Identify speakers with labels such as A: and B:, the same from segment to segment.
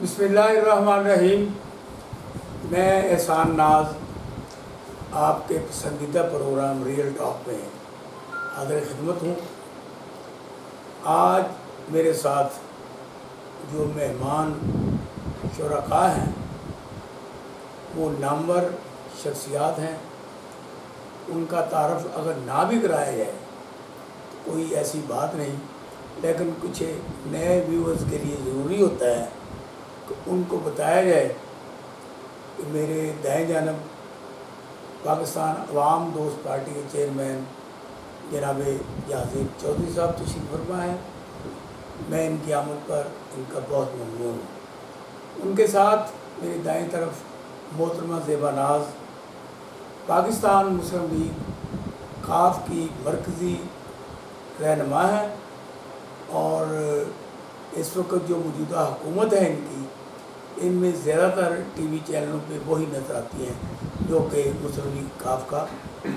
A: بسم اللہ الرحمن الرحیم۔ میں احسان ناز آپ کے پسندیدہ پروگرام ریئل ٹاک میں حاضر خدمت ہوں۔ آج میرے ساتھ جو مہمان شرکاء ہیں وہ نامور شخصیات ہیں۔ ان کا تعارف اگر نہ بھی کرایا جائے تو کوئی ایسی بات نہیں، لیکن کچھ نئے ویورز کے لیے ضروری ہوتا ہے کہ ان کو بتایا جائے کہ میرے دائیں جانب پاکستان عوام دوست پارٹی کے چیئرمین جناب یاسر چودھری صاحب تشریف فرما ہے۔ میں ان کی آمد پر ان کا بہت ممنون ہوں۔ ان کے ساتھ میری دائیں طرف محترمہ زیبا ناز پاکستان مسلم لیگ کاف کی مرکزی رہنما ہے، اور اس وقت جو موجودہ حکومت ہے ان میں زیادہ تر ٹی وی چینلوں پہ وہی نظر آتی ہیں جو کہ مسلم لیگ کاف کا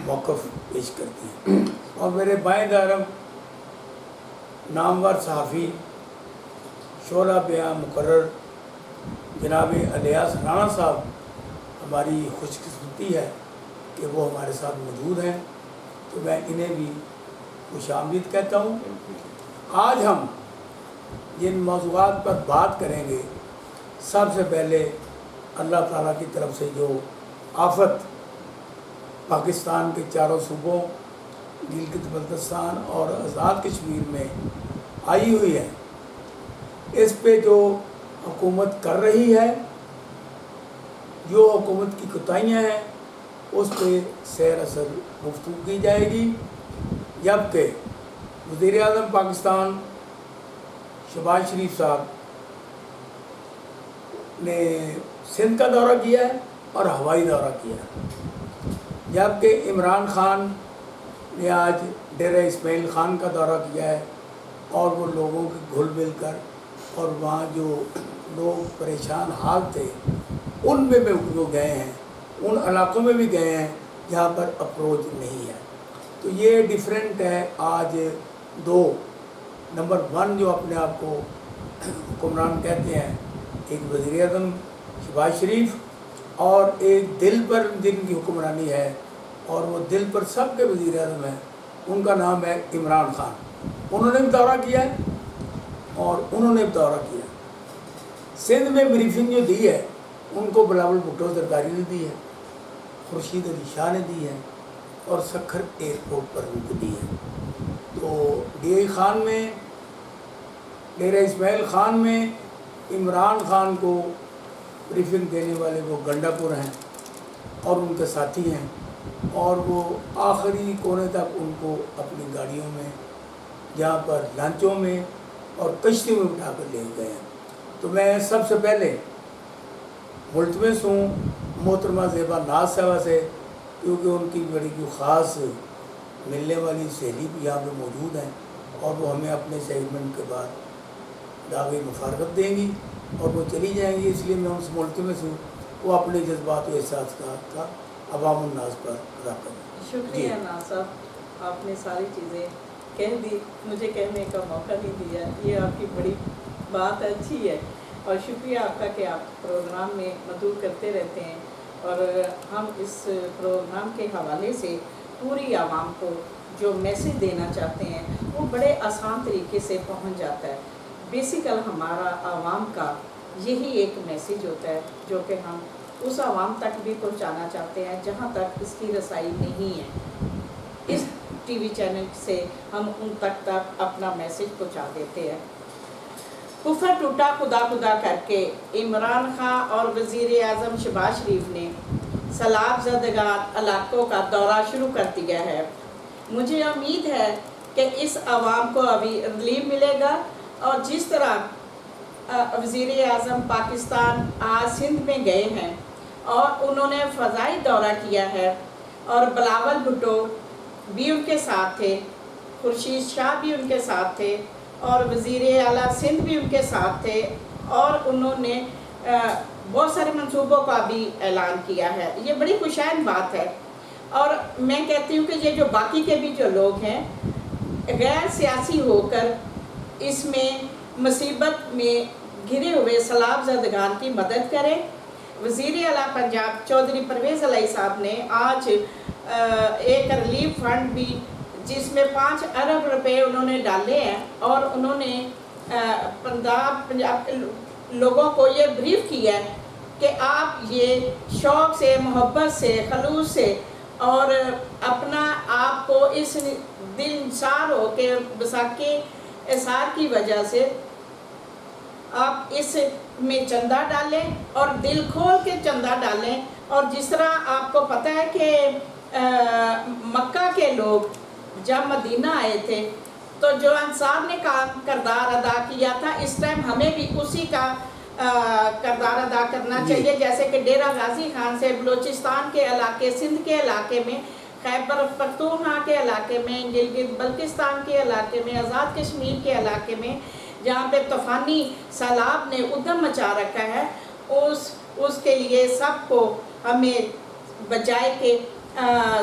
A: موقف پیش کرتی ہیں۔ اور میرے بائیں طرف نامور صحافی شعلہ بیاں مقرر جناب الیاس رانا صاحب، ہماری خوش قسمتی ہے کہ وہ ہمارے ساتھ موجود ہیں، تو میں انہیں بھی خوش آمدید کہتا ہوں۔ آج ہم جن موضوعات پر بات کریں گے، سب سے پہلے اللہ تعالیٰ کی طرف سے جو آفت پاکستان کے چاروں صوبوں گلگت بلتستان اور آزاد کشمیر میں آئی ہوئی ہے، اس پہ جو حکومت کر رہی ہے، جو حکومت کی کوتاہیاں ہیں، اس پہ سیر اثر گفتگو کی جائے گی، جبکہ وزیر اعظم پاکستان شہباز شریف صاحب نے سندھ کا دورہ کیا ہے اور ہوائی دورہ کیا ہے، جبکہ عمران خان نے آج ڈیرہ اسماعیل خان کا دورہ کیا ہے، اور وہ لوگوں کے گھل مل کر اور وہاں جو لوگ پریشان حال تھے ان میں جو گئے ہیں، ان علاقوں میں بھی گئے ہیں جہاں پر اپروچ نہیں ہے۔ تو یہ ڈیفرنٹ ہے آج دو نمبر ون جو اپنے آپ کو حکمران کہتے ہیں، ایک وزیر اعظم شہباز شریف اور ایک دل پر جن کی حکمرانی ہے، اور وہ دل پر سب کے وزیر اعظم ہیں، ان کا نام ہے عمران خان۔ انہوں نے بھی دورہ کیا ہے اور انہوں نے بھی دورہ کیا ہے۔ سندھ میں بریفنگ جو دی ہے ان کو بلاول بھٹو زرداری نے دی ہے، خورشید علی شاہ نے دی ہے، اور سکھر ایئرپورٹ پر ان کو دی ہے۔ تو ڈی آئی خان میں ڈیرہ اسماعیل خان میں عمران خان کو بریفنگ دینے والے وہ گنڈا پور ہیں اور ان کے ساتھی ہیں، اور وہ آخری کونے تک ان کو اپنی گاڑیوں میں، جہاں پر لانچوں میں اور کشتیوں میں اٹھا کر لے گئے ہیں۔ تو میں سب سے پہلے ملتمس ہوں محترمہ زیبا ناز صاحبہ سے، کیونکہ ان کی بڑی کوئی خاص ملنے والی سہیلی بھی یہاں پہ موجود ہیں، اور وہ ہمیں اپنے سیگمنٹ کے بعد دعوی مفارقت دیں گی اور وہ چلی جائیں گی، اس لیے میں ان سے ملتمس ہوں وہ اپنے جذبات و احساسات کا عوام الناس پر ادا کریں۔
B: شکریہ ناز صاحب، آپ نے ساری چیزیں کہہ دی، مجھے کہنے کا موقع نہیں دیا، یہ آپ کی بڑی بات اچھی ہے، اور شکریہ آپ کا کہ آپ پروگرام میں مدعو کرتے رہتے ہیں، اور ہم اس پروگرام کے حوالے سے پوری عوام کو جو میسج دینا چاہتے ہیں وہ بڑے آسان طریقے سے پہنچ جاتا ہے۔ بیسیکل ہمارا عوام کا یہی ایک میسج ہوتا ہے جو کہ ہم اس عوام تک بھی پہنچانا چاہتے ہیں جہاں تک اس کی رسائی نہیں ہے۔ اس ٹی وی چینل سے ہم ان تک اپنا میسج پہنچا دیتے ہیں۔ کفر ٹوٹا خدا خدا کر کے عمران خان اور وزیر اعظم شہباز شریف نے سیلاب زدگان علاقوں کا دورہ شروع کر دیا ہے۔ مجھے امید ہے کہ اس عوام کو ابھی ریلیف ملے گا، اور جس طرح وزیر اعظم پاکستان آج سندھ میں گئے ہیں اور انہوں نے فضائی دورہ کیا ہے، اور بلاول بھٹو بھی ان کے ساتھ تھے، خورشید شاہ بھی ان کے ساتھ تھے، اور وزیر اعلیٰ سندھ بھی ان کے ساتھ تھے، اور انہوں نے بہت سارے منصوبوں کا بھی اعلان کیا ہے۔ یہ بڑی خوشائن بات ہے، اور میں کہتی ہوں کہ یہ جو باقی کے بھی جو لوگ ہیں غیر سیاسی ہو کر اس میں مصیبت میں گرے ہوئے سیلاب زدگان کی مدد کریں۔ وزیر اعلیٰ پنجاب چودھری پرویز الہی صاحب نے آج ایک ریلیف فنڈ بھی جس میں 5 ارب روپے انہوں نے ڈالے ہیں، اور انہوں نے پنجاب کے لوگوں کو یہ بریف کیا ہے کہ آپ یہ شوق سے، محبت سے، خلوص سے اور اپنا آپ کو اس دل انصار ہو کہ بیساکھی اثار کی وجہ سے آپ اس میں چندہ ڈالیں اور دل کھول کے چندہ ڈالیں۔ اور جس طرح آپ کو پتہ ہے کہ مکہ کے لوگ جب مدینہ آئے تھے تو جو انصار نے کام کردار ادا کیا تھا، اس ٹائم ہمیں بھی اسی کا کردار ادا کرنا چاہیے، جیسے کہ ڈیرہ غازی خان سے بلوچستان کے علاقے، سندھ کے علاقے میں، خیبر پختونخوا کے علاقے میں، گلگت بلتستان کے علاقے میں، آزاد کشمیر کے علاقے میں جہاں پہ طوفانی سیلاب نے ادھم مچا رکھا ہے، اس کے لیے سب کو ہمیں بجائے کہ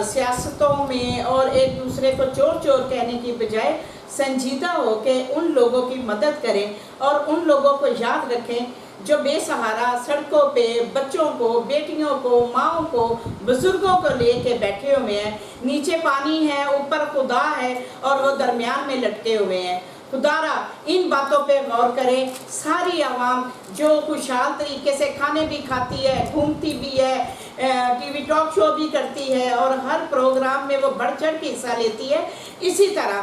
B: سیاستوں میں اور ایک دوسرے کو چور چور کہنے کی بجائے سنجیدہ ہو کے ان لوگوں کی مدد کریں اور ان لوگوں کو یاد رکھیں جو بے سہارا سڑکوں پہ بچوں کو، بیٹیوں کو، ماؤں کو، بزرگوں کو لے کے بیٹھے ہوئے ہیں۔ نیچے پانی ہے، اوپر خدا ہے اور وہ درمیان میں لٹکے ہوئے ہیں۔ خدارا ان باتوں پہ غور کریں۔ ساری عوام جو خوشحال طریقے سے کھانے بھی کھاتی ہے، گھومتی بھی ہے، ٹی وی ٹاک شو بھی کرتی ہے اور ہر پروگرام میں وہ بڑھ چڑھ کے حصہ لیتی ہے، اسی طرح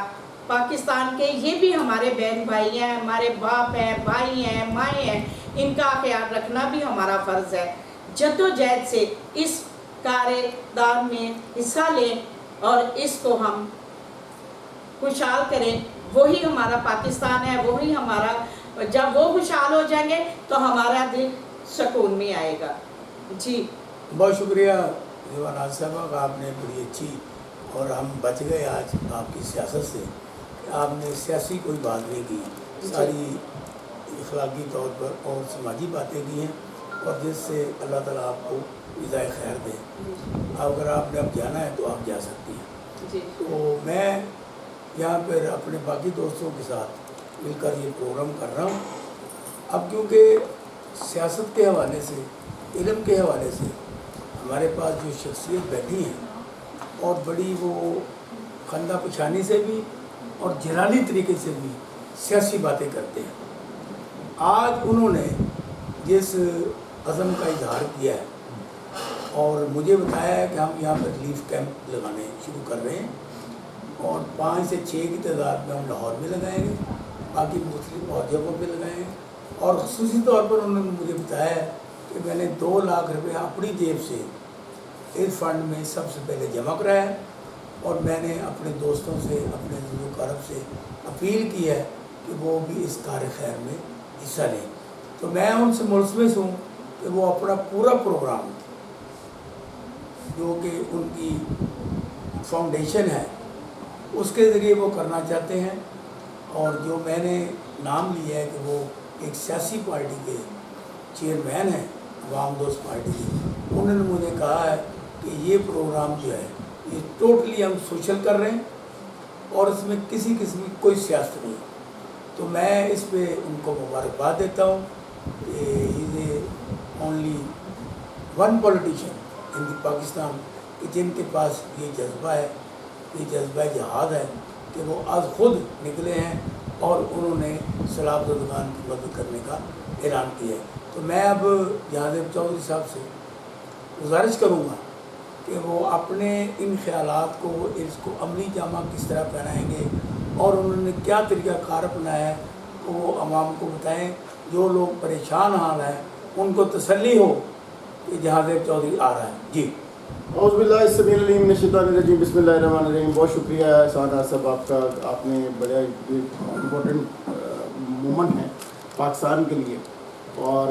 B: پاکستان کے یہ بھی ہمارے بہن بھائی ہیں، ہمارے باپ ہیں، بھائی ہیں، مائیں ہیں، ان کا خیال رکھنا بھی ہمارا فرض ہے۔ جدوجہد سے اس کارندار میں حصہ لیں اور اس کو ہم خوشحال کریں۔ وہی ہمارا پاکستان ہے، وہی ہمارا، جب وہ خوشحال ہو جائیں گے تو ہمارا دل سکون میں آئے گا۔ جی
A: بہت شکریہ دیواناز صاحبہ، آپ نے بڑی اچھی، اور ہم بچ گئے آج آپ کی سیاست سے کہ آپ نے سیاسی کوئی بات نہیں کی، ساری اخلاقی طور پر اور سماجی باتیں کی ہیں، اور جس سے اللہ تعالیٰ آپ کو جزائے خیر دے۔ اگر آپ نے اب جانا ہے تو آپ جا سکتی ہیں۔ تو میں یہاں پر اپنے باقی دوستوں کے ساتھ مل کر یہ پروگرام کر رہا ہوں۔ اب کیونکہ سیاست کے حوالے سے، علم کے حوالے سے ہمارے پاس جو شخصیت بیٹھی ہیں اور بڑی وہ خندہ پچھانی سے بھی اور جلالی طریقے سے بھی سیاسی باتیں کرتے ہیں، آج انہوں نے جس عزم کا اظہار کیا ہے اور مجھے بتایا ہے کہ ہم یہاں پر ریلیف کیمپ لگانے شروع کر رہے ہیں، اور 5 سے 6 کی تعداد میں ہم لاہور میں لگائیں گے، باقی مختلف اور جگہوں پہ لگائیں گے۔ اور خصوصی طور پر انہوں نے مجھے بتایا ہے کہ میں نے 2 لاکھ روپے اپنی جیب سے اس فنڈ میں سب سے پہلے جمع کرایا ہے، اور میں نے اپنے دوستوں سے، اپنے عزیز و اقارب سے اپیل کی ہے کہ وہ بھی اس کار خیر میں حصہ لیں۔ تو میں ان سے ملتمس ہوں کہ وہ اپنا پورا پروگرام جو کہ ان کی فاؤنڈیشن ہے اس کے ذریعے وہ کرنا چاہتے ہیں، اور جو میں نے نام لیا ہے کہ وہ ایک سیاسی پارٹی کے چیئرمین ہیں، عوام دوست پارٹی کے، انہوں نے مجھے کہا ہے کہ یہ پروگرام جو ہے یہ ٹوٹلی ہم سوشل کر رہے ہیں اور اس میں کسی قسم کی کوئی سیاست نہیں۔ تو میں اس پہ ان کو مبارکباد دیتا ہوں کہ از اے اونلی ون پولیٹیشین ان دی پاکستان، کہ جن کے پاس یہ جذبہ ہے، یہ جذبہ جہاد ہے کہ وہ از خود نکلے ہیں اور انہوں نے سیلاب زدگان کی مدد کرنے کا اعلان کیا ہے۔ تو میں اب جہازیب چودھری صاحب سے گزارش کروں گا کہ وہ اپنے ان خیالات کو، اس کو عملی جامہ کس طرح پہنائیں گے اور انہوں نے کیا طریقہ کار اپنایا ہے وہ عوام کو بتائیں، جو لوگ پریشان حال ہیں ان کو تسلی ہو کہ جہازیب چودھری آ رہا ہے۔ جی
C: اعوذ باللہ السمیع العلیم من الشیطان الرجیم، بسم اللہ الرحمن الرحیم۔ بہت شکریہ سعادہ صاحب آپ کا، آپ نے بڑا امپورٹنٹ مومنٹ ہے پاکستان کے لیے، اور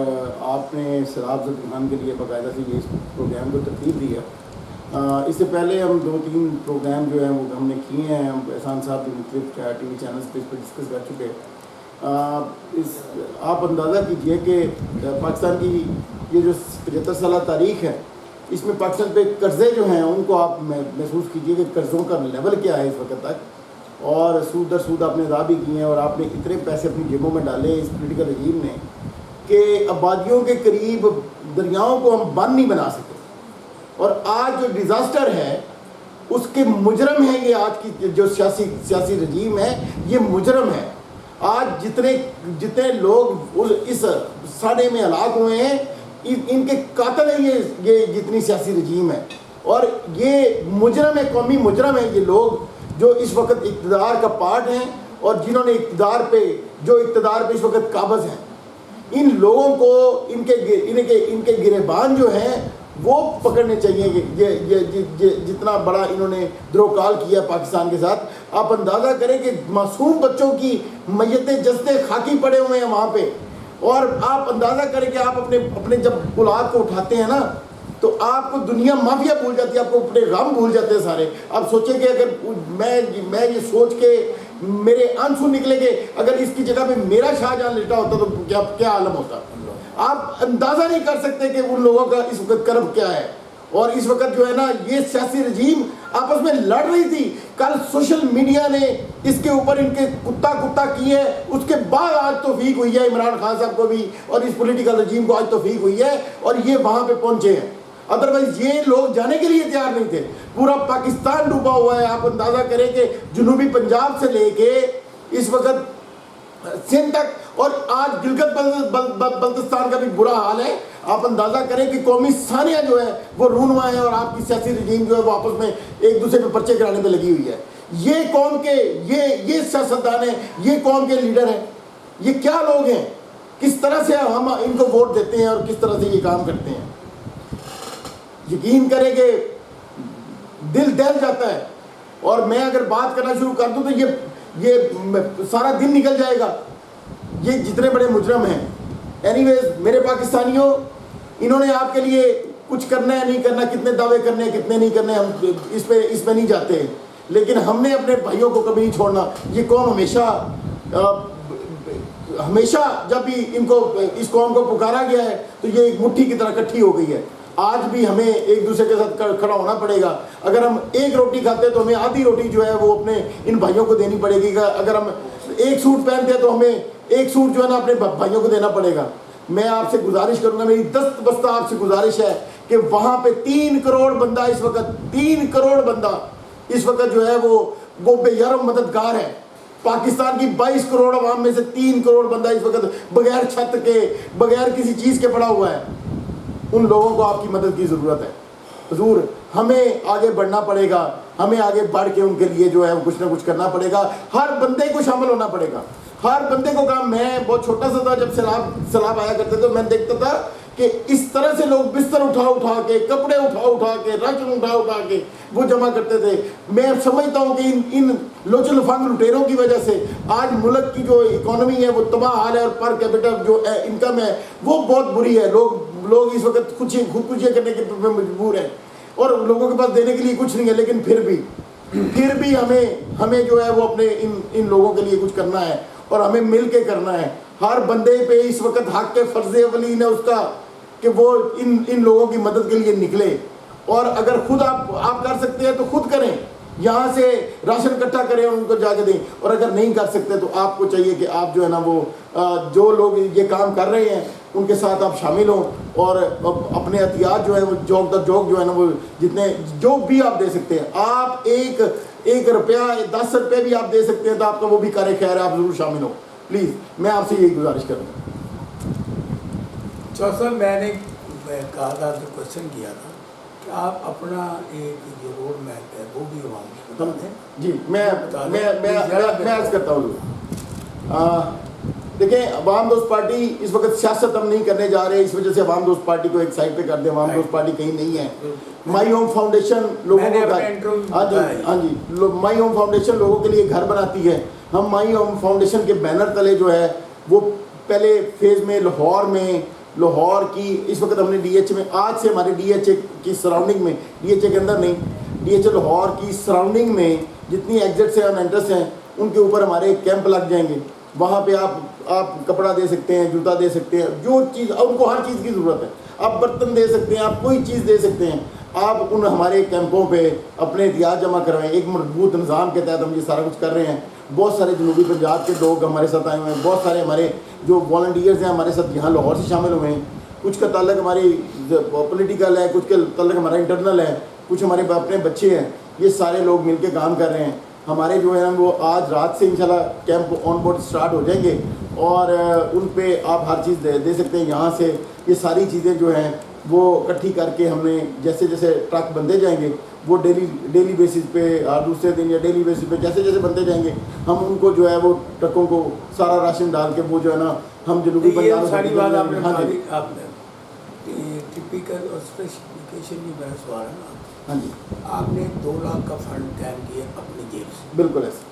C: آپ نے سیلاب زدگان کے لیے باقاعدہ سے یہ اس پروگرام کو ترتیب دی ہے۔ اس سے پہلے ہم 2-3 پروگرام جو ہیں وہ ہم نے کیے ہیں، ہم احسان صاحب بھی مختلف ٹی وی چینلز پہ اس پر ڈسکس کر چکے ہیں۔ آپ اندازہ کیجئے کہ پاکستان کی یہ جو 75 سالہ تاریخ ہے، اس میں پاکستان پہ قرضے جو ہیں ان کو آپ محسوس کیجئے کہ قرضوں کا لیول کیا ہے اس وقت تک، اور سود در سود آپ نے ادا بھی کیے ہیں، اور آپ نے اتنے پیسے اپنی جیبوں میں ڈالے اس پولیٹیکل رجیم نے کہ آبادیوں کے قریب دریاؤں کو ہم بند نہیں بنا سکے. اور آج جو ڈیزاسٹر ہے اس کے مجرم ہیں یہ آج کی جو سیاسی رجیم ہے، یہ مجرم ہے. آج جتنے لوگ اس ساڑھے میں ہلاک ہوئے ہیں ان کے قاتل ہیں یہ جتنی سیاسی رجیم ہے. اور یہ مجرم ہے، قومی مجرم ہے یہ لوگ جو اس وقت اقتدار کا پارٹ ہیں اور جنہوں نے اقتدار پہ اس وقت قابض ہیں. ان لوگوں کو ان کے گریبان جو ہیں وہ پکڑنے چاہیے کہ جتنا بڑا انہوں نے دروکال کیا پاکستان کے ساتھ. آپ اندازہ کریں کہ معصوم بچوں کی میتیں جسدیں خاکی پڑے ہوئے ہیں وہاں پہ. اور آپ اندازہ کریں کہ آپ اپنے جب اولاد کو اٹھاتے ہیں نا تو آپ کو دنیا مافیا بھول جاتی ہے، آپ کو اپنے غم بھول جاتے ہیں سارے. آپ سوچیں کہ اگر میں یہ سوچ کے میرے آنسو نکلے کہ اگر اس کی جگہ پہ میرا شاہجہاں لیٹا ہوتا تو کیا عالم ہوتا. آپ اندازہ نہیں کر سکتے کہ ان لوگوں کا اس وقت کرب کیا ہے. اور اس وقت جو ہے نا یہ سیاسی رجیم آپس میں لڑ رہی تھی. کل سوشل میڈیا نے اس کے اوپر ان کے کتا کیے، اس کے بعد آج توفیق ہوئی ہے عمران خان صاحب کو بھی اور اس پولیٹیکل رجیم کو آج توفیق ہوئی ہے اور یہ وہاں پہ پہنچے ہیں. ادروائز یہ لوگ جانے کے لیے تیار نہیں تھے. پورا پاکستان ڈوبا ہوا ہے. آپ اندازہ کریں کہ جنوبی پنجاب سے لے کے اس وقت سندھ تک اور آج گلگت بلتستان کا بھی برا حال ہے. آپ اندازہ کریں کہ قومی ثانیہ جو ہے وہ رونما ہے اور آپ کی سیاسی رجیم جو ہے وہ آپس میں ایک دوسرے پہ پرچے کرانے پہ لگی ہوئی ہے. یہ قوم کے یہ سیاستدان ہیں، یہ قوم کے لیڈر ہیں، یہ کیا لوگ ہیں؟ کس طرح سے ہم ان کو ووٹ دیتے ہیں اور کس طرح سے یہ کام کرتے ہیں؟ یقین کریں کہ دل دہل جاتا ہے. اور میں اگر بات کرنا شروع کر دوں تو یہ سارا دن نکل جائے گا. یہ جتنے بڑے مجرم ہیں. اینی ویز میرے پاکستانیوں، انہوں نے آپ کے لیے کچھ کرنا ہے نہیں کرنا، کتنے دعوے کرنے ہیں کتنے نہیں کرنے، ہم اس پہ نہیں جاتے ہیں. لیکن ہم نے اپنے بھائیوں کو کبھی نہیں چھوڑنا. یہ قوم ہمیشہ جب بھی اس قوم کو پکارا گیا ہے تو یہ ایک مٹھی کی طرح اکٹھی ہو گئی ہے. آج بھی ہمیں ایک دوسرے کے ساتھ کھڑا ہونا پڑے گا. اگر ہم ایک روٹی کھاتے ہیں تو ہمیں آدھی روٹی جو ہے وہ اپنے ان بھائیوں کو دینی پڑے گی. اگر ہم ایک سوٹ پہنتے ہیں تو ہمیں ایک سوٹ جو ہے نا اپنے بھائیوں کو دینا پڑے گا. میں آپ سے گزارش کروں گا، میری دست بستہ آپ سے گزارش ہے کہ وہاں پہ 3 کروڑ بندہ اس وقت جو ہے وہ بے یارو مددگار ہے. پاکستان کی 22 کروڑ عوام میں سے 3 کروڑ بندہ اس وقت بغیر چھت کے، بغیر کسی چیز کے پڑا ہوا ہے. ان لوگوں کو آپ کی مدد کی ضرورت ہے. حضور ہمیں آگے بڑھنا پڑے گا. ہمیں آگے بڑھ کے ان کے لیے جو ہے کچھ نہ کچھ کرنا پڑے گا. ہر بندے کو شامل ہونا پڑے گا. ہر بندے کو کام. میں بہت چھوٹا سا تھا جب سیلاب آیا کرتے تو میں دیکھتا تھا کہ اس طرح سے لوگ بستر اٹھا کے، کپڑے اٹھا کے، راشن اٹھا کے وہ جمع کرتے تھے. میں سمجھتا ہوں کہ ان لوچل فنگ لٹیروں کی وجہ سے آج ملک کی جو اکانومی ہے وہ تباہ حال ہے اور پر کیپٹل جو انکم ہے وہ بہت بری ہے. لوگ اس وقت خودکشیاں کرنے کے مجبور ہیں اور لوگوں کے پاس دینے کے لیے کچھ نہیں ہے. لیکن پھر بھی ہمیں جو ہے وہ اپنے ان لوگوں کے لیے کچھ کرنا ہے اور ہمیں مل کے کرنا ہے. ہر بندے پہ اس وقت حق کے فرض اولین ہے اس کا کہ وہ ان لوگوں کی مدد کے لیے نکلے. اور اگر خود آپ کر سکتے ہیں تو خود کریں. یہاں سے راشن اکٹھا کریں اور ان کو جا کے دیں. اور اگر نہیں کر سکتے تو آپ کو چاہیے کہ آپ جو ہے نا وہ جو لوگ یہ کام کر رہے ہیں ان کے ساتھ آپ شامل ہوں اور اپنے احتیاط جو ہے وہ جوک در جوک جو ہے نا وہ جتنے جو بھی آپ دے سکتے ہیں. آپ ایک روپیہ 10 روپے بھی آپ دے سکتے ہیں تو آپ کا وہ بھی کار خیر ہے. آپ ضرور شامل ہوں پلیز. میں آپ سے یہی گزارش کروں گا.
A: صاحب میں نے کہا تھا جو کوشچن کیا تھا کہ آپ اپنا ایک جو روڈ میپ ہے وہ بھی عوام کو بتا دیں.
C: جی میں عرض کرتا ہوں. دیکھیں عوام دوست پارٹی اس وقت سیاست ہم نہیں کرنے جا رہے. اس وجہ سے عوام دوست پارٹی کو ایک سائڈ پہ کر دیں. عوام دوست پارٹی کہیں نہیں ہے. مائی ہوم فاؤنڈیشن لوگوں کو مائی ہوم فاؤنڈیشن لوگوں کے لیے گھر بناتی ہے. ہم مائی ہوم فاؤنڈیشن کے بینر تلے جو ہے وہ پہلے فیز میں لاہور کی اس وقت ہم نے ڈی ایچ میں آج سے ہمارے ڈی ایچ اے کی سراؤنڈنگ میں ڈی ایچ اے کے اندر نہیں ڈی ایچ اے لاہور کی سراؤنڈنگ میں جتنی ایگزٹس ہیں اور انٹرس ہیں ان کے اوپر ہمارے کیمپ لگ جائیں گے. وہاں پہ آپ کپڑا دے سکتے ہیں، جوتا دے سکتے ہیں، جو چیز ان کو ہر چیز کی ضرورت ہے. آپ برتن دے سکتے ہیں، آپ کوئی چیز دے سکتے ہیں. آپ ان ہمارے کیمپوں پہ اپنے احتیاط جمع کروائیں. ایک مضبوط نظام کے تحت ہم یہ سارا کچھ کر رہے ہیں. بہت سارے جنوبی پنجاب کے لوگ ہمارے ساتھ آئے ہوئے ہیں, بہت سارے ہمارے جو والنٹیئرز ہیں ہمارے ساتھ یہاں لاہور سے شامل ہوئے ہیں. کچھ کا تعلق ہماری پولیٹیکل ہے, کچھ کا تعلق ہمارا انٹرنل ہے, کچھ ہمارے اپنے بچے ہیں. یہ سارے لوگ مل کے کام کر رہے ہیں. ہمارے جو ہے وہ آج رات سے انشاءاللہ کیمپ آن بورڈ سٹارٹ ہو جائیں گے, اور ان پہ آپ ہر چیز دے سکتے ہیں. یہاں سے یہ ساری چیزیں جو ہیں وہ اکٹھی کر کے ہم نے جیسے جیسے ٹرک بندے جائیں گے وہ ڈیلی بیسس پہ اور دوسرے دن یا ڈیلی بیسس پہ جیسے جیسے بندے جائیں گے ہم ان کو جو ہے وہ ٹرکوں کو سارا راشن ڈال کے وہ جو ہے نا ہم جنوبی
A: یہ ساری بات آپ نے
C: ہاں جی
A: آپ نے ٹپیکل اور اسپیسیفکیشن بھی میرا سوال ہے نا.
C: ہاں جی
A: آپ نے 2 لاکھ کا فنڈ قائم کیا اپنی جیب سے,
C: بالکل ایسے.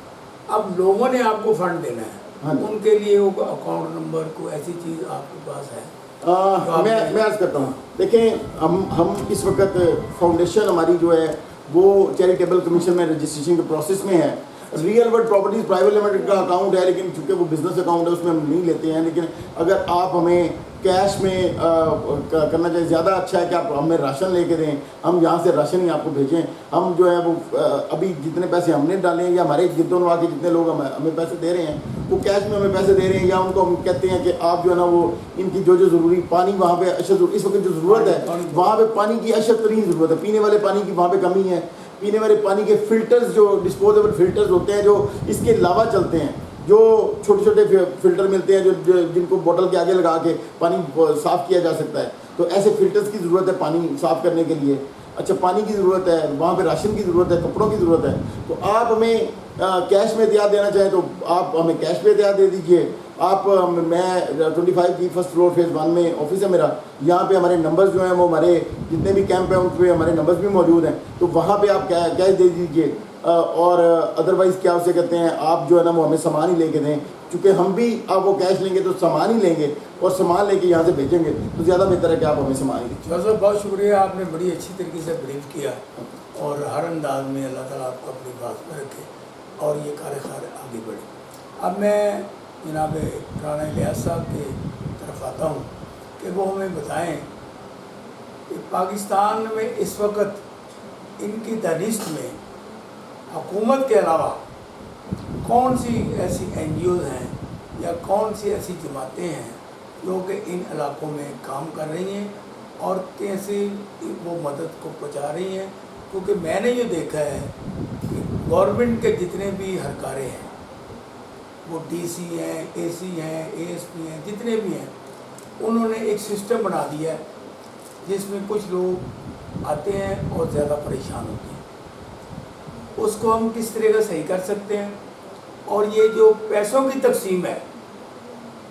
A: اب لوگوں نے آپ کو فنڈ دینا ہے,
C: ہاں جی.
A: ان کے لیے وہ اکاؤنٹ نمبر کوئی ایسی چیز آپ کے پاس ہے؟
C: میں عرض کرتا ہوں, دیکھیں ہم اس وقت فاؤنڈیشن ہماری جو ہے وہ چیریٹیبل کمیشن میں رجسٹریشن کے پروسیس میں ہے. Real world properties private limited کا اکاؤنٹ ہے, لیکن چونکہ وہ بزنس اکاؤنٹ ہے اس میں ہم نہیں لیتے ہیں. لیکن اگر آپ ہمیں کیش میں کرنا چاہیے زیادہ اچھا ہے کہ آپ ہمیں راشن لے کے دیں, ہم یہاں سے راشن ہی آپ کو بھیجیں. ہم جو ہے وہ ابھی جتنے پیسے ہم نے ڈالے ہیں یا ہمارے گردونوا کے جتنے لوگ ہمیں پیسے دے رہے ہیں وہ کیش میں ہمیں پیسے دے رہے ہیں, یا ان کو ہم کہتے ہیں کہ آپ جو ہے نا وہ ان کی جو ضروری پانی وہاں پہ اس وقت جو ضرورت ہے وہاں پہ پانی کی اشد ترین ضرورت ہے. پینے والے پانی کی وہاں پہ کمی ہے. پینے والے پانی کے فلٹرز جو ڈسپوزیبل فلٹرز ہوتے ہیں جو اس کے علاوہ چلتے ہیں, جو چھوٹے چھوٹے فلٹر ملتے ہیں جو جن کو بوٹل کے آگے لگا کے پانی صاف کیا جا سکتا ہے, تو ایسے فلٹرز کی ضرورت ہے پانی صاف کرنے کے لیے. اچھا پانی کی ضرورت ہے, وہاں پہ راشن کی ضرورت ہے, کپڑوں کی ضرورت ہے. تو آپ ہمیں کیش میں احتیاط دینا چاہیں تو آپ ہمیں کیش پہ احتیاط دے دیجئے. آپ میں 25 کی فرسٹ فلور فیز 1 میں آفس ہے میرا, یہاں پہ ہمارے نمبرز جو ہیں وہ ہمارے جتنے بھی کیمپ ہیں ان پہ ہمارے نمبرز بھی موجود ہیں, تو وہاں پہ آپ کیش دے دیجئے. اور ادروائز کیا اسے کہتے ہیں آپ جو ہے نا وہ ہمیں سامان ہی لے کے دیں, چونکہ ہم بھی آپ وہ کیش لیں گے تو سامان ہی لیں گے اور سامان لے کے یہاں سے بھیجیں گے, تو زیادہ بہتر ہے کہ آپ ہمیں سامان ہی دیں.
A: صاحب بہت شکریہ, آپ نے بڑی اچھی طریقے سے بریف کیا, اور ہر انداز میں اللہ تعالیٰ آپ کو اپنی بات میں رکھے اور یہ کارخار آگے بڑھے. اب میں جناب رانا الیاس صاحب کے طرف آتا ہوں کہ وہ ہمیں بتائیں کہ پاکستان میں اس وقت ان کی دانست میں حکومت کے علاوہ کون سی ایسی این جی اوز ہیں یا کون سی ایسی جماعتیں ہیں جو کہ ان علاقوں میں کام کر رہی ہیں اور کیسے وہ مدد کو پہنچا رہی ہیں. کیونکہ میں نے یہ دیکھا ہے کہ گورنمنٹ کے جتنے بھی ہرکارے ہیں وہ ڈی سی ہیں, اے سی ہیں, اے ایس پی ہیں, جتنے بھی ہیں, انہوں نے ایک سسٹم بنا دیا ہے جس میں کچھ لوگ آتے ہیں اور زیادہ پریشان ہوتے ہیں. اس کو ہم کس طرح کا صحیح کر سکتے ہیں, اور یہ جو پیسوں کی تقسیم ہے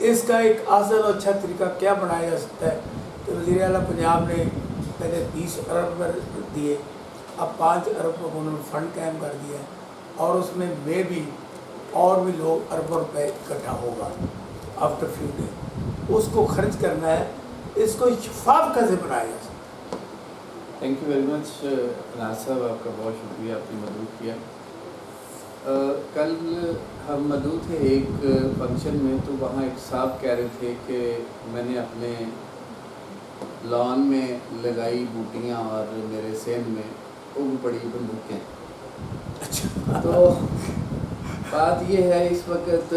A: اس کا ایک آسان اور اچھا طریقہ کیا بنایا جا سکتا ہے کہ وزیر اعلیٰ پنجاب نے پہلے 20 ارب دیے, اب 5 ارب انہوں نے فنڈ قائم کر دیا ہے, اور اس میں بھی اور بھی لوگ اربوں روپے اکٹھا ہوگا آفٹر فیو ڈے, اس کو خرچ کرنا ہے. اس کو شفاف کیسے بنایا جا سکتا ہے؟
D: تھینک یو ویری مچ راز صاحب, آپ کا بہت شکریہ, آپ نے مدعو کیا. کل ہم مدعو تھے ایک فنکشن میں, تو وہاں ایک صاحب کہہ رہے تھے کہ میں نے اپنے لان میں لگائی بوٹیاں اور میرے سین میں اگ پڑی بندوقیں. تو بات یہ ہے اس وقت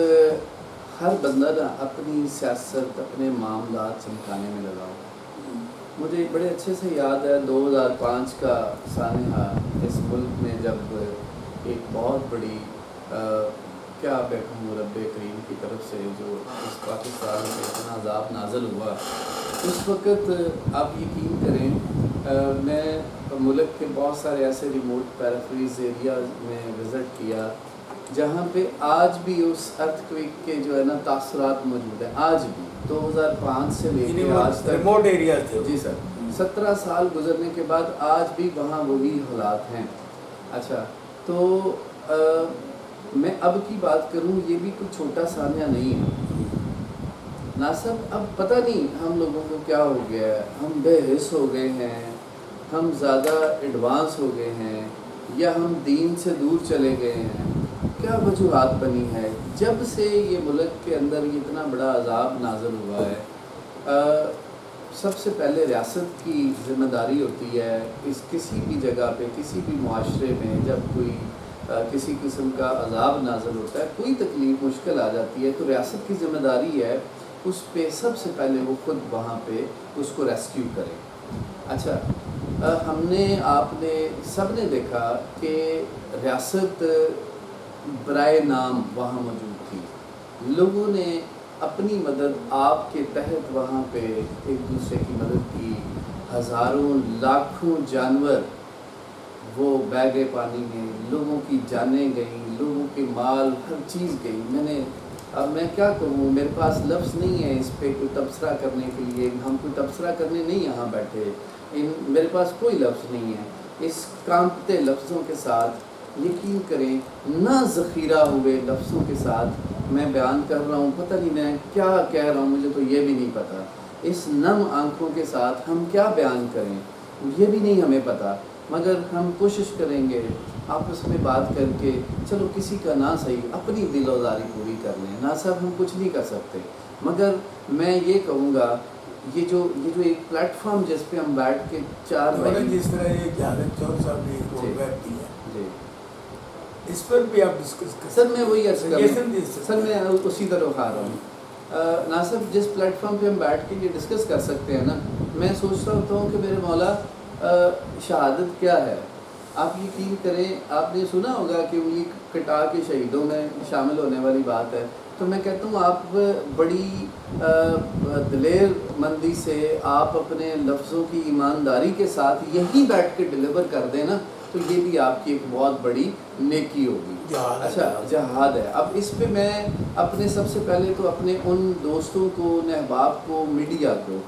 D: ہر بندہ نا اپنی سیاست اپنے معاملات چمکانے میں لگا ہوا. مجھے بڑے اچھے سے یاد ہے 2005 کا سانحہ اس ملک میں جب ایک بہت بڑی کیا کہوں رب کریم کی طرف سے جو اس پاکستان میں اتنا عذاب نازل ہوا. اس وقت آپ یقین کریں میں ملک کے بہت سارے ایسے ریموٹ پیریفریز ایریاز میں وزٹ کیا جہاں پہ آج بھی اس ارتھکویک کے جو ہے نا تاثرات موجود ہیں. آج بھی 2005 سے لے کے آج تک
A: ریموٹ ایریاز تھے.
D: جی سر, 17 سال گزرنے کے بعد آج بھی وہاں وہی حالات ہیں. اچھا, تو میں اب کی بات کروں, یہ بھی کچھ چھوٹا سانحہ نہیں ہے ناصب. اب پتہ نہیں ہم لوگوں کو کیا ہو گیا ہے, ہم بے حس ہو گئے ہیں, ہم زیادہ ایڈوانس ہو گئے ہیں, یا ہم دین سے دور چلے گئے ہیں. کیا وجوہات بنی ہے جب سے یہ ملک کے اندر اتنا بڑا عذاب نازل ہوا ہے. سب سے پہلے ریاست کی ذمہ داری ہوتی ہے اس کسی بھی جگہ پہ کسی بھی معاشرے میں جب کوئی کسی قسم کا عذاب نازل ہوتا ہے، کوئی تکلیف مشکل آ جاتی ہے، تو ریاست کی ذمہ داری ہے اس پہ سب سے پہلے وہ خود وہاں پہ اس کو ریسکیو کرے۔ اچھا، ہم نے آپ نے سب نے دیکھا کہ ریاست برائے نام وہاں موجود تھی، لوگوں نے اپنی مدد آپ کے تحت وہاں پہ ایک دوسرے کی مدد کی، ہزاروں لاکھوں جانور وہ بہہ گئے پانی میں، لوگوں کی جانیں گئیں، لوگوں کے مال ہر چیز گئی۔ اب میں کیا کہوں، میرے پاس لفظ نہیں ہے اس پہ کوئی تبصرہ کرنے کے لیے، ہم کوئی تبصرہ کرنے نہیں یہاں بیٹھے، میرے پاس کوئی لفظ نہیں ہے۔ اس کانپتے لفظوں کے ساتھ یقین کریں، نہ ذخیرہ ہوئے لفظوں کے ساتھ میں بیان کر رہا ہوں، پتہ نہیں میں کیا کہہ رہا ہوں، مجھے تو یہ بھی نہیں پتہ۔ اس نم آنکھوں کے ساتھ ہم کیا بیان کریں یہ بھی نہیں ہمیں پتہ، مگر ہم کوشش کریں گے آپس میں بات کر کے، چلو کسی کا نہ صحیح اپنی دل آزاری پوری کر لیں، نہ صاحب ہم کچھ نہیں کر سکتے، مگر میں یہ کہوں گا یہ جو ایک پلیٹ فارم جس پہ ہم بیٹھ کے چار بھائی،
A: جس طرح یہ جاوید چور صاحب نے ایک روڈ میپ دی ہے،
D: جی
A: اس پر بھی آپ ڈسکس کر
D: سر میں وہی عرض کر رہا
A: سر
D: ہوں، سر میں اسی طرح اٹھا رہا ہوں، نہ صرف جس پلیٹ فارم پہ ہم بیٹھ کے یہ ڈسکس کر سکتے ہیں نا، میں سوچتا ہوتا ہوں کہ میرے مولا شہادت کیا ہے؟ آپ یقین کریں، آپ نے سنا ہوگا کہ انگلی کٹا کے شہیدوں میں شامل ہونے والی بات ہے، تو میں کہتا ہوں آپ بڑی دلیر مندی سے آپ اپنے لفظوں کی ایمانداری کے ساتھ یہی بیٹھ کے ڈیلیور کر دیں نا، تو یہ بھی آپ کی ایک بہت بڑی نیکی ہوگی۔ اچھا، جہاد ہے۔ اب اس پہ میں اپنے سب سے پہلے تو اپنے ان دوستوں کو، احباب کو، میڈیا کو،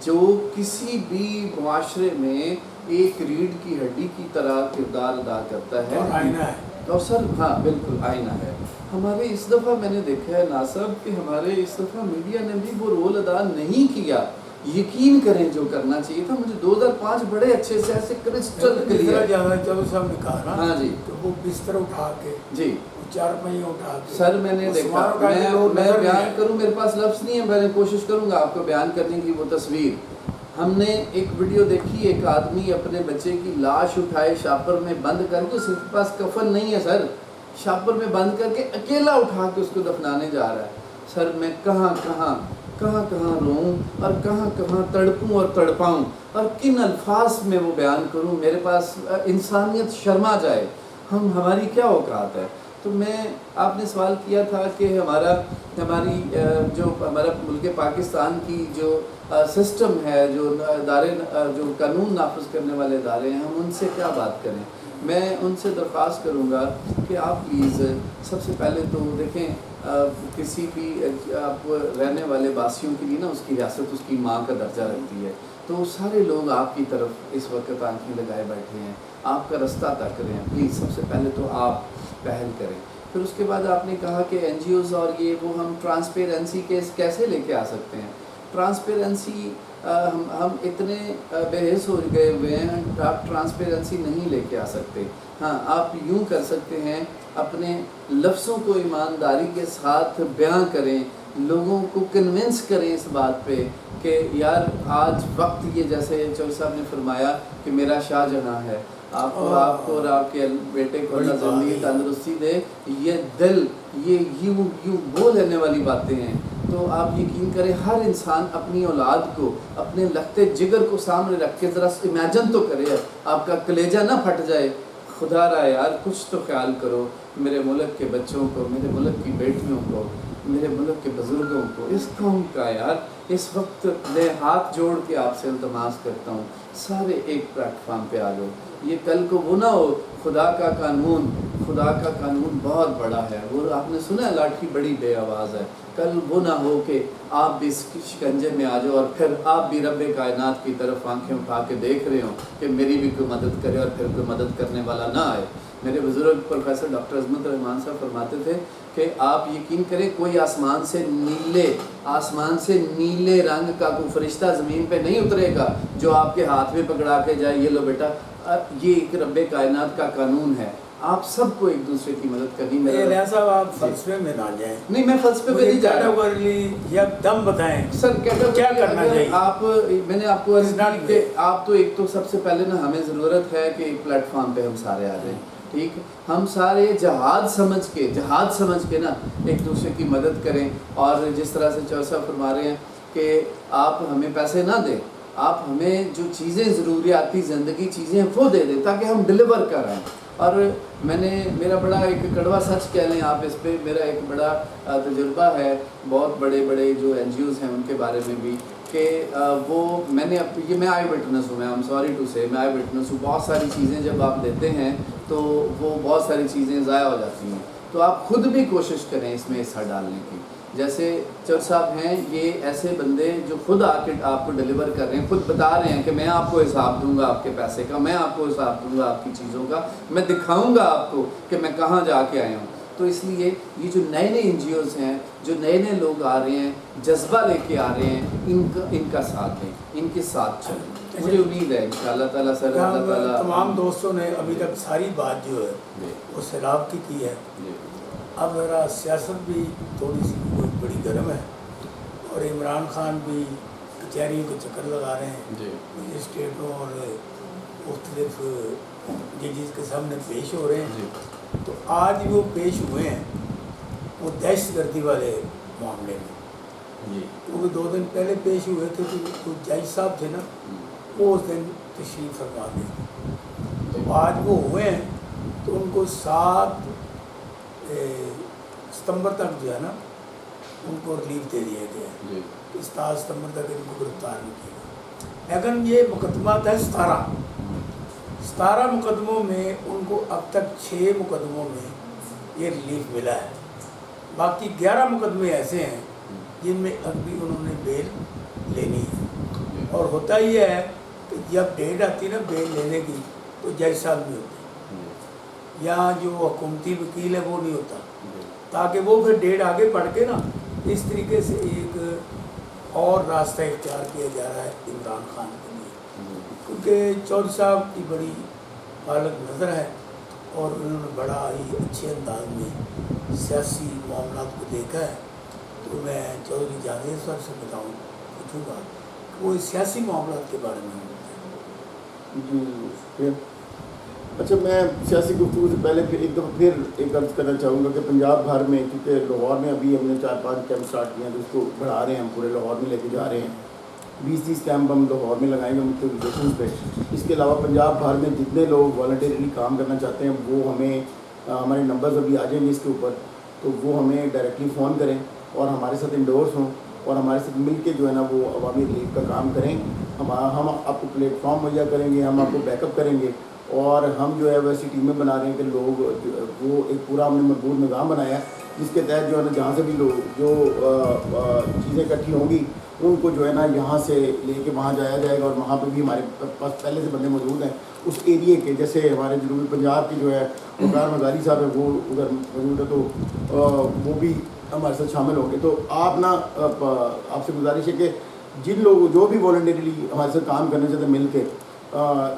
D: جو کسی بھی معاشرے میں ایک ریڑھ کی ہڈی کی طرح کردار ادا کرتا ہے،
A: اور آئینہ ہے،
D: اور سر ہاں بالکل آئینہ ہے۔ ہمارے اس دفعہ میں نے دیکھا ہے ناصب کہ ہمارے اس دفعہ میڈیا نے بھی وہ رول ادا نہیں کیا، یقین کریں جو کرنا چاہیے تھا۔ مجھے 2005 بڑے اچھے سے ایسے کرسٹل کلیئر،
A: جاوید چور صاحب نے کہا نا،
D: ہاں جی،
A: تو وہ بستر اٹھا کے
D: جی
A: چار پہیے اٹھا کے
D: سر میں نے دیکھا، میں بیان کروں، میرے پاس لفظ نہیں ہے، میں کوشش کروں گا آپ کو بیان کرنے کی وہ تصویر۔ ہم نے ایک ویڈیو دیکھی، ایک آدمی اپنے بچے کی لاش اٹھائے شاپر میں بند کر کے، اس کے پاس کفن نہیں ہے سر، شاپر میں بند کر کے اکیلا اٹھا کے اس کو دفنانے جا رہا ہے۔ سر میں کہاں کہاں روؤں اور کہاں تڑپوں اور تڑپاؤں اور کن الفاظ میں وہ بیان کروں، میرے پاس انسانیت شرما جائے، ہماری کیا اوقات ہے۔ تو میں، آپ نے سوال کیا تھا کہ ہماری جو ہمارا ملک پاکستان کی جو سسٹم ہے، جو ادارے، جو قانون نافذ کرنے والے ادارے ہیں، ہم ان سے کیا بات کریں۔ میں ان سے درخواست کروں گا کہ آپ پلیز سب سے پہلے تو دیکھیں، کسی بھی آپ رہنے والے باسیوں کے لیے نا اس کی ریاست اس کی ماں کا درجہ رکھتی ہے، تو سارے لوگ آپ کی طرف اس وقت آنکھیں لگائے بیٹھے ہیں، آپ کا رستہ طے کریں پلیز، سب سے پہلے تو آپ پہل کریں۔ پھر اس کے بعد آپ نے کہا کہ این جی اوز اور یہ وہ ہم ٹرانسپیرنسی کیسے لے کے آ سکتے ہیں۔ ٹرانسپیرنسی ہم اتنے بے حس ہو گئے ہوئے ہیں، آپ ٹرانسپیرنسی نہیں لے کے آ سکتے۔ ہاں، آپ یوں کر سکتے ہیں، اپنے لفظوں کو ایمانداری کے ساتھ بیان کریں، لوگوں کو کنونس کریں اس بات پہ کہ یار آج وقت یہ، جیسے چور صاحب نے فرمایا کہ میرا شاہ جہاں ہے، آپ کو اور آپ کے بیٹے کو اللہ زندگی تندرستی دے، یہ دل یہ یوں بو لینے والی باتیں ہیں۔ تو آپ یقین کریں، ہر انسان اپنی اولاد کو، اپنے لگتے جگر کو سامنے رکھ کے ذرا امیجن تو کرے، آپ کا کلیجہ نہ پھٹ جائے، خدا را یار کچھ تو خیال کرو میرے ملک کے بچوں کو، میرے ملک کی بیٹیوں کو، میرے ملک کے بزرگوں کو، اس قوم کا یار۔ اس وقت میں ہاتھ جوڑ کے آپ سے التماس کرتا ہوں، سارے ایک پلیٹ فارم پہ آ جاؤ۔ یہ کل کو وہ نہ ہو، خدا کا قانون بہت بڑا ہے، وہ آپ نے سنا ہے لاٹھی بڑی بے آواز ہے، کل وہ نہ ہو کہ آپ بھی اس شکنجے میں آ جاؤ اور پھر آپ بھی رب کائنات کی طرف آنکھیں اٹھا کے دیکھ رہے ہوں کہ میری بھی کوئی مدد کرے اور پھر کوئی مدد کرنے والا نہ آئے۔ میرے بزرگ پروفیسر ڈاکٹر عظمت الرحمان صاحب فرماتے تھے کہ آپ یقین کریں، کوئی آسمان سے نیلے رنگ کا کوئی فرشتہ زمین پہ نہیں اترے گا جو آپ کے ہاتھ میں پکڑا کے جائے، یہ لو بیٹا، یہ ایک رب کائنات کا قانون ہے، آپ سب کو ایک دوسرے کی مدد کرنی.
A: لہٰذا صاحب آپ فلسفے میں نہ جائیں.
D: نہیں میں فلسفے پہ نہیں جا رہا.
A: یک دم بتائیں
D: سر
A: کیا کرنا چاہیے.
D: آپ میں نے آپ کو عرض کی کہ آپ تو ایک تو سب سے پہلے نا ہمیں ضرورت ہے کہ ایک پلیٹ فارم پہ ہم سارے آ جائیں. ٹھیک, ہم سارے جہاد سمجھ کے نا ایک دوسرے کی مدد کریں. اور جس طرح سے چور صاحب فرما رہے ہیں کہ آپ ہمیں پیسے نہ دیں, آپ ہمیں جو چیزیں ضروریاتی زندگی چیزیں وہ دے دیں تاکہ ہم ڈلیور کر رہے ہیں. اور میرا بڑا ایک کڑوا سچ کہہ لیں آپ اس پہ, میرا ایک بڑا تجربہ ہے بہت بڑے بڑے جو این جی اوز ہیں ان کے بارے میں بھی, کہ وہ میں آئی وٹنس ہوں, میں ایم سوری ٹو سے میں آئی وٹنس ہوں. بہت ساری چیزیں جب آپ دیتے ہیں تو وہ بہت ساری چیزیں ضائع ہو جاتی ہیں. تو آپ خود بھی کوشش کریں اس میں حصہ ڈالنے کی. جیسے چور صاحب ہیں, یہ ایسے بندے جو خود آ کے آپ کو ڈلیور کر رہے ہیں, خود بتا رہے ہیں کہ میں آپ کو حساب دوں گا آپ کے پیسے کا, میں آپ کو حساب دوں گا آپ کی چیزوں کا, میں دکھاؤں گا آپ کو کہ میں کہاں جا کے آیا ہوں. تو اس لیے یہ جو نئے این جی اوز ہیں, جو نئے لوگ آ رہے ہیں, جذبہ لے کے آ رہے ہیں, ان کا ساتھ دیں, ان کے ساتھ چلیں. مجھے امید ہے کہ اللہ تعالیٰ سر اللہ تعالیٰ
A: تمام دوستوں نے ابھی تک ساری بات جو ہے وہ سیلاب کی ہے. اب ذرا سیاست بھی تھوڑی سی بڑی گرم ہے, اور عمران خان بھی کچہریوں کے چکر لگا رہے ہیں, مجسٹریٹوں اور مختلف ججز کے سامنے پیش ہو رہے ہیں. تو آج وہ پیش ہوئے ہیں وہ دہشت گردی والے معاملے میں, کیونکہ 2 دن پہلے پیش ہوئے تھے تو جج صاحب تھے نا, وہ اس دن تشریف فرما گئے. تو آج وہ ہوئے ہیں تو ان کو 7 ستمبر تک جو ہے نا ان کو ریلیف دے دیا گیا ہے. 7 ستمبر تک ان کو گرفتار نہیں کیا گیا. لیکن یہ مقدمات ہے 17 مقدموں میں ان کو اب تک 6 مقدموں میں یہ ریلیف ملا ہے. باقی 11 مقدمے ایسے ہیں جن میں ابھی انہوں نے بیل لینی ہے. اور ہوتا یہ ہے کہ جب ڈیٹ آتی ہے نا بیل لینے کی تو جج صاحب نہیں ہوتے, یا جو حکومتی وکیل ہے وہ نہیں ہوتا, تاکہ وہ پھر ڈیٹ آگے پڑھ کے نا اس طریقے سے ایک اور راستہ اختیار کیا جا رہا ہے عمران خان کے لیے. کیونکہ چودھری صاحب کی بڑی بالغ نظر ہے اور انہوں نے بڑا ہی اچھے انداز میں سیاسی معاملات کو دیکھا ہے. تو میں چودھری جاوید صاحب سے پوچھوں گا کہ وہ سیاسی معاملات کے بارے میں
C: جی. اچھا, میں سیاسی گفتگو سے پہلے پھر ایک دفعہ ایک عرض کرنا چاہوں گا کہ پنجاب بھر میں, کیونکہ لاہور میں ابھی ہم نے 4-5 کیمپ اسٹارٹ کیے ہیں تو اس کو بڑھا رہے ہیں, ہم پورے لاہور میں لے کے جا رہے ہیں. 20-30 کیمپ ہم لاہور میں لگائیں گے مختلف لوکیشنز پہ. اس کے علاوہ پنجاب بھر میں جتنے لوگ والنٹیرلی کام کرنا چاہتے ہیں وہ ہمیں ہمارے نمبرز ابھی آ جائیں گے اس کے اوپر, تو وہ ہمیں ڈائریکٹلی فون کریں اور ہمارے ساتھ انڈورس ہوں اور ہمارے ساتھ مل کے جو ہے نا وہ عوامی ریلیف کا کام کریں. ہم آپ کو پلیٹ فارم مہیا کریں گے, ہم آپ کو بیک اپ کریں گے, اور ہم جو ہے ویسی ٹیمیں بنا رہے ہیں کہ لوگ وہ ایک پورا ہم نے مضبوط نظام بنایا ہے جس کے تحت جو ہے نا جہاں سے بھی لوگ جو چیزیں اکٹھی ہوں گی ان کو جو ہے نا یہاں سے لے کے وہاں جایا جائے گا. اور وہاں پہ بھی ہمارے پاس پہلے سے بندے موجود ہیں اس ایریے کے, جیسے ہمارے جنوبی پنجاب کی جو ہے وقار مزاری صاحب ہے وہ ادھر موجود ہے, تو وہ بھی ہمارے ساتھ شامل ہوں گے. تو آپ نا آپ سے گزارش ہے کہ جن لوگ جو بھی والنٹیرلی ہمارے ساتھ کام کرنا چاہتے ہیں مل کے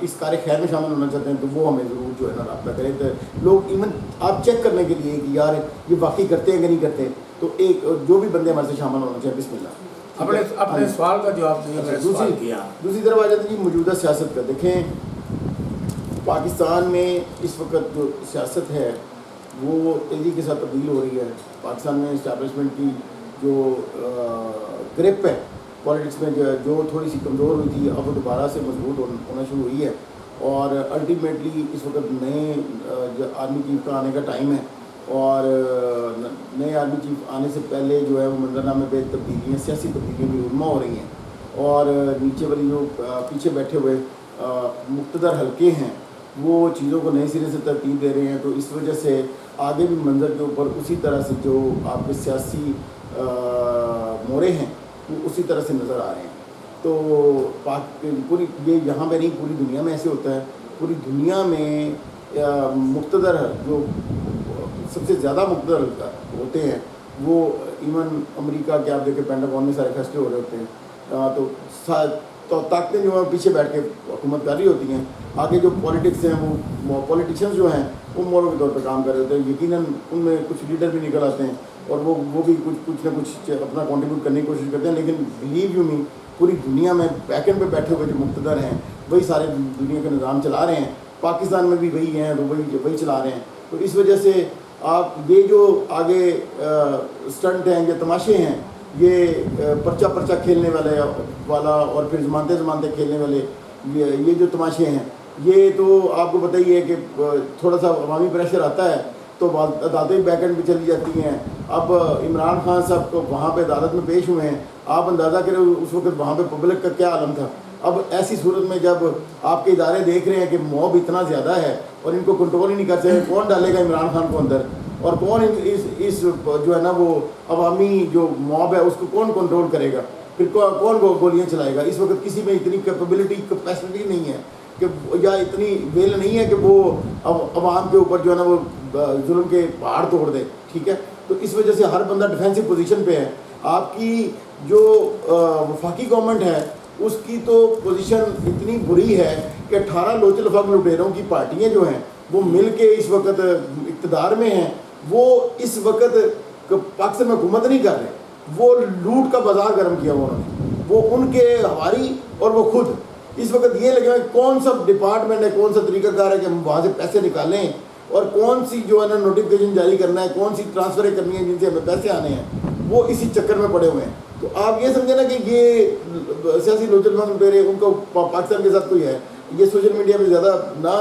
C: اس کار خیر میں شامل ہونا چاہتے ہیں تو وہ ہمیں ضرور جو ہے نا رابطہ کریں. تو لوگ ایون آپ چیک کرنے کے لیے کہ یار یہ واقعی کرتے ہیں کہ نہیں کرتے, تو ایک جو بھی بندے ہمارے سے شامل ہونا چاہیے بسم اللہ.
A: اپنے سوال کا جواب دیں.
C: دوسری طرف آ جاتے ہیں موجودہ سیاست کا. دیکھیں پاکستان میں اس وقت جو سیاست ہے وہ تیزی کے ساتھ تبدیل ہو رہی ہے. پاکستان میں اسٹیبلشمنٹ کی جو گرپ ہے پالیٹکس میں جو تھوڑی سی کمزور ہوئی تھی اب وہ دوبارہ سے مضبوط ہونا شروع ہوئی ہے. اور الٹیمیٹلی اس وقت نئے آرمی چیف کا آنے کا ٹائم ہے, اور نئے آرمی چیف آنے سے پہلے جو ہے وہ منظرنامے پہ تبدیلیاں, سیاسی تبدیلیاں بھی رونما ہو رہی ہیں. اور نیچے والی جو پیچھے بیٹھے ہوئے مقتدر حلقے ہیں وہ چیزوں کو نئے سرے سے ترتیب دے رہے ہیں. تو اس وجہ سے آگے بھی منظر کے اوپر اسی طرح سے جو آپ کے سیاسی مورے ہیں وہ اسی طرح سے نظر آ رہے ہیں. تو پوری یہ یہاں پہ نہیں پوری دنیا میں ایسے ہوتا ہے. پوری دنیا میں مقتدر جو سب سے زیادہ مقتدر ہوتے ہیں وہ ایون امریکہ کے آپ دیکھیں پینٹاگون میں سارے فیصلے ہو رہے ہوتے ہیں. تو طاقتیں جو ہیں پیچھے بیٹھ کے حکومت کر رہی ہوتی ہیں. آگے جو پولیٹکس ہیں وہ پولیٹیشینز جو ہیں وہ موروں کے طور پہ کام کر رہے ہوتے ہیں. یقیناً ان میں کچھ لیڈر بھی نکل آتے ہیں اور وہ بھی کچھ نہ کچھ اپنا کنٹریبیوٹ کرنے کی کوشش کرتے ہیں, لیکن بلیو یو می پوری دنیا میں بیک اینڈ پہ بیٹھے ہوئے جو مقتدر ہیں وہی سارے دنیا کا نظام چلا رہے ہیں. پاکستان میں بھی وہی ہیں تو وہی چلا رہے ہیں. تو اس وجہ سے آپ یہ جو آگے اسٹنٹ ہیں یا تماشے ہیں, یہ پرچہ کھیلنے والا اور پھر زمانتے کھیلنے والے یہ جو تماشے ہیں, یہ تو آپ کو پتہ ہی ہے کہ تھوڑا سا عوامی پریشر آتا ہے تو عدالتیں بیک اینڈ پہ چلی جاتی ہیں. اب عمران خان صاحب کو وہاں پہ عدالت میں پیش ہوئے ہیں, آپ اندازہ کریں اس وقت وہاں پہ پبلک کا کیا عالم تھا. اب ایسی صورت میں جب آپ کے ادارے دیکھ رہے ہیں کہ موب اتنا زیادہ ہے اور ان کو کنٹرول ہی نہیں کر سکتے, کون ڈالے گا عمران خان کو اندر, اور کون اس جو ہے نا وہ عوامی جو موب ہے اس کو کون کنٹرول کرے گا, پھر کون گولیاں چلائے گا. اس وقت کسی میں اتنی کیپیسٹی نہیں ہے کہ یا اتنی ویل نہیں ہے کہ وہ عوام کے اوپر جو ہے نا وہ ظلم کے پہاڑ توڑ دے. ٹھیک ہے, تو اس وجہ سے ہر بندہ ڈیفینسو پوزیشن پہ ہے. آپ کی جو وفاقی گورنمنٹ ہے اس کی تو پوزیشن اتنی بری ہے کہ 18 لوچ لفاق لٹیروں کی پارٹیاں جو ہیں وہ مل کے اس وقت اقتدار میں ہیں. وہ اس وقت پاکستان میں حکومت نہیں کر رہے, وہ لوٹ کا بازار گرم کیا انہوں نے, وہ ان کے ہواری اور وہ خود اس وقت یہ لگے کون سا ڈپارٹمنٹ ہے, کون سا طریقہ کار ہے کہ ہم وہاں سے پیسے نکالیں اور کون سی جو ہے نا نوٹیفکیشن جاری کرنا ہے, کون سی ٹرانسفریں کرنی ہے جن سے ہمیں پیسے آنے ہیں, وہ اسی چکر میں پڑے ہوئے ہیں. تو آپ یہ سمجھیں نا کہ یہ سیاسی لوچل فنڈ پیرے ان کو پاکستان کے ساتھ کوئی ہے, یہ سوشل میڈیا پہ زیادہ نہ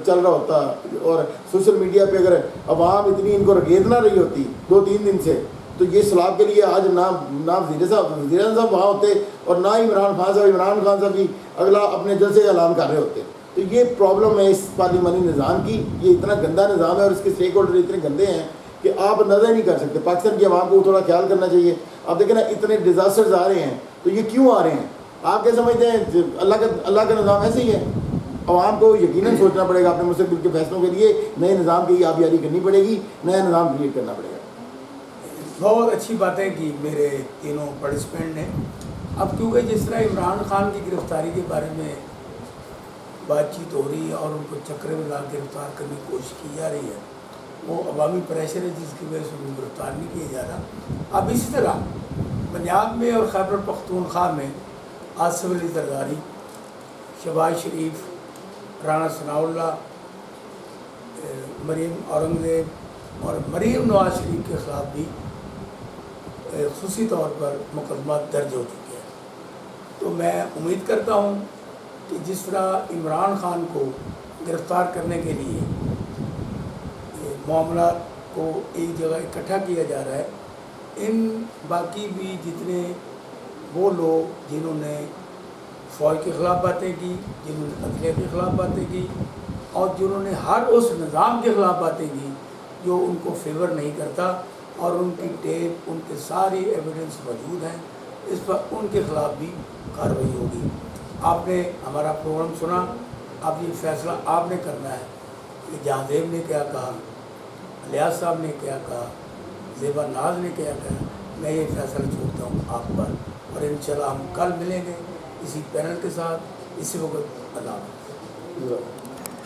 C: چل رہا ہوتا, اور سوشل میڈیا پہ اگر عوام اتنی ان کو رگید نہ رہی ہوتی 2-3 دن سے, تو یہ سلاب کے لیے آج نہ وزیر صاحب وہاں ہوتے اور نہ عمران خان صاحب بھی اگلا اپنے جلسے کا اعلان کر رہے ہوتے. تو یہ پرابلم ہے اس پارلیمانی نظام کی, یہ اتنا گندا نظام ہے اور اس کے اسٹیک ہولڈر اتنے گندے ہیں کہ آپ اندازہ ہی نہیں کر سکتے. پاکستان کی عوام کو تھوڑا خیال کرنا چاہیے. آپ دیکھیں نا اتنے ڈیزاسٹرز آ رہے ہیں, تو یہ کیوں آ رہے ہیں؟ آپ کیا سمجھتے ہیں اللہ کا نظام ایسے ہی ہے؟ عوام کو یقیناً سوچنا پڑے گا اپنے مستقبل کے فیصلوں کے لیے, نئے نظام کی آبیاری کرنی پڑے گی, نیا نظام کریٹ کرنا پڑے گا.
A: بہت اچھی باتیں کی میرے تینوں پارٹیسپینٹ نے. اب کیونکہ جس طرح عمران خان کی گرفتاری کے بارے میں بات چیت ہو رہی ہے اور ان کو چکرے میں لا گرفتار کرنے کی کوشش کی جا رہی ہے, وہ عوامی پریشر ہے جس کی وجہ سے ان کو گرفتار نہیں کیا جا رہا. اب اسی طرح پنجاب میں اور خیبر پختونخوا میں آصف علی زرداری, شہباز شریف, رانا ثناء اللہ, مریم اورنگزیب اور مریم نواز شریف کے خلاف بھی خصوصی طور پر مقدمات درج ہو چکے ہیں. تو میں امید کرتا ہوں کہ جس طرح عمران خان کو گرفتار کرنے کے لیے معاملات کو ایک جگہ اکٹھا کیا جا رہا ہے, ان باقی بھی جتنے وہ لوگ جنہوں نے فوج کے خلاف باتیں کی, جنہوں نے عدلیہ کے خلاف باتیں کی اور جنہوں نے ہر اس نظام کے خلاف باتیں کی جو ان کو فیور نہیں کرتا, اور ان کی ٹیپ, ان کے ساری ایویڈنس موجود ہیں, اس پر ان کے خلاف بھی کارروائی ہوگی. آپ نے ہمارا پروگرام سنا, اب یہ فیصلہ آپ نے کرنا ہے کہ جہاں زیب نے کیا کہا, الیاس صاحب نے کیا کہا, زیبا ناز نے کیا کہا. میں یہ فیصلہ چھوڑتا ہوں آپ پر, اور انشاءاللہ ہم کل ملیں گے اسی پینل کے ساتھ, اسی وقت. اللہ حافظ.